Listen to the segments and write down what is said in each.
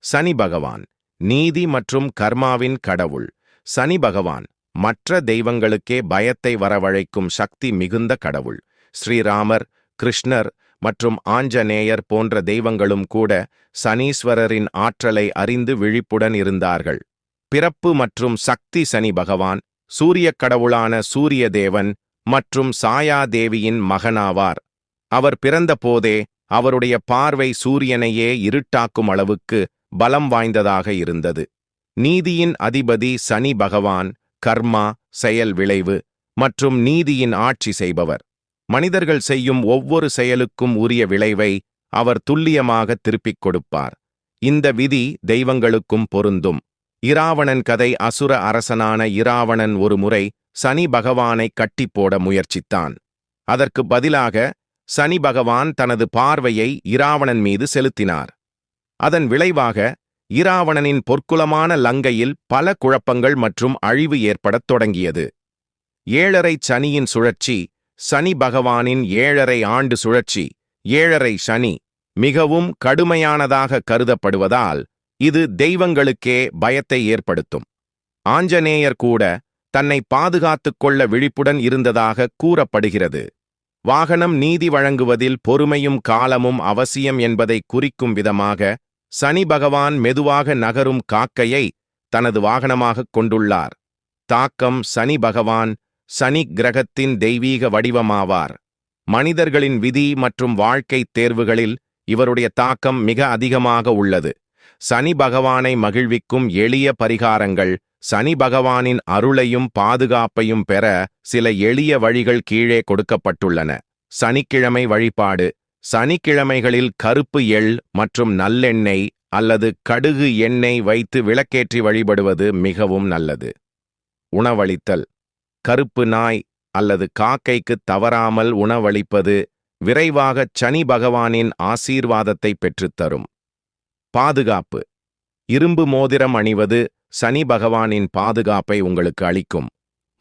சனி பகவான் நீதி மற்றும் கர்மாவின் கடவுள். சனி பகவான் மற்ற தெய்வங்களுக்கே பயத்தை வரவழைக்கும் சக்தி மிகுந்த கடவுள். ஸ்ரீராமர், கிருஷ்ணர் மற்றும் ஆஞ்சநேயர் போன்ற தெய்வங்களும் கூட சனீஸ்வரரின் ஆற்றலை அறிந்து விழிப்புடன் இருந்தார்கள். பிறப்பு மற்றும் சக்தி. சனி பகவான் சூரியக் கடவுளான சூரிய தேவன் மற்றும் சாயா தேவியின் மகனாவார். அவர் பிறந்தபோதே அவருடைய பார்வை சூரியனையே இருட்டாக்கும் அளவுக்கு பலம் வாய்ந்ததாக இருந்தது. நீதியின் அதிபதி சனி பகவான் கர்மா, செயல் விளைவு மற்றும் நீதியின் ஆட்சி செய்பவர். மனிதர்கள் செய்யும் ஒவ்வொரு செயலுக்கும் உரிய விளைவை அவர் துல்லியமாக திருப்பிக் கொடுப்பார். இந்த விதி தெய்வங்களுக்கும் பொருந்தும். இராவணன் கதை. அசுர அரசனான இராவணன் ஒரு முறை சனி பகவானை கட்டிப்போட முயற்சித்தான். அதற்கு பதிலாக சனி பகவான் தனது பார்வையை இராவணன் மீது செலுத்தினார். அதன் விளைவாக இராவணனின் பொற்குலமான லங்கையில் பல குழப்பங்கள் மற்றும் அழிவு ஏற்படத் தொடங்கியது. 7.5 சனியின் சுழற்சி. சனி பகவானின் 7.5 ஆண்டு சுழற்சி, 7.5 சனி, மிகவும் கடுமையானதாக கருதப்படுவதால் இது தெய்வங்களுக்கே பயத்தை ஏற்படுத்தும். ஆஞ்சநேயர் கூட தன்னை பாதுகாத்துக் கொள்ள விழிப்புடன் இருந்ததாக கூறப்படுகிறது. வாகனம். நீதி வழங்குவதில் பொறுமையும் காலமும் அவசியம் என்பதை குறிக்கும் விதமாக சனி பகவான் மெதுவாக நகரும் காக்கையை தனது வாகனமாகக் கொண்டுள்ளார். தாக்கம். சனி பகவான் சனி கிரகத்தின் தெய்வீக வடிவமாவார். மனிதர்களின் விதி மற்றும் வாழ்க்கைத் தேர்வுகளில் இவருடைய தாக்கம் மிக அதிகமாக உள்ளது. சனி பகவானை மகிழ்விக்கும் எளிய பரிகாரங்கள். சனி பகவானின் அருளையும் பாதுகாப்பையும் பெற சில எளிய வழிகள் கீழே கொடுக்கப்பட்டுள்ளன. சனிக்கிழமை வழிபாடு. சனிக்கிழமைகளில் கருப்பு எள் மற்றும் நல்லெண்ணெய் அல்லது கடுகு எண்ணெய் வைத்து விளக்கேற்றி வழிபடுவது மிகவும் நல்லது. உணவளித்தல். கருப்பு நாய் அல்லது காக்கைக்கு தவறாமல் உணவளிப்பது விரைவாக சனி பகவானின் ஆசீர்வாதத்தை பெற்றுத்தரும். பாதுகாப்பு. இரும்பு மோதிரம் அணிவது சனி பகவானின் பாதுகாப்பை உங்களுக்கு அளிக்கும்.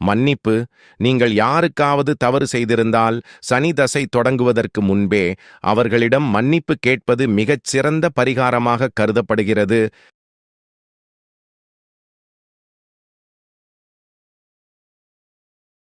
மன்னிப்பு. நீங்கள் யாருக்காவது தவறு செய்திருந்தால் சனி தசை தொடங்குவதற்கு முன்பே அவர்களிடம் மன்னிப்பு கேட்பது மிகச் சிறந்த பரிகாரமாக கருதப்படுகிறது.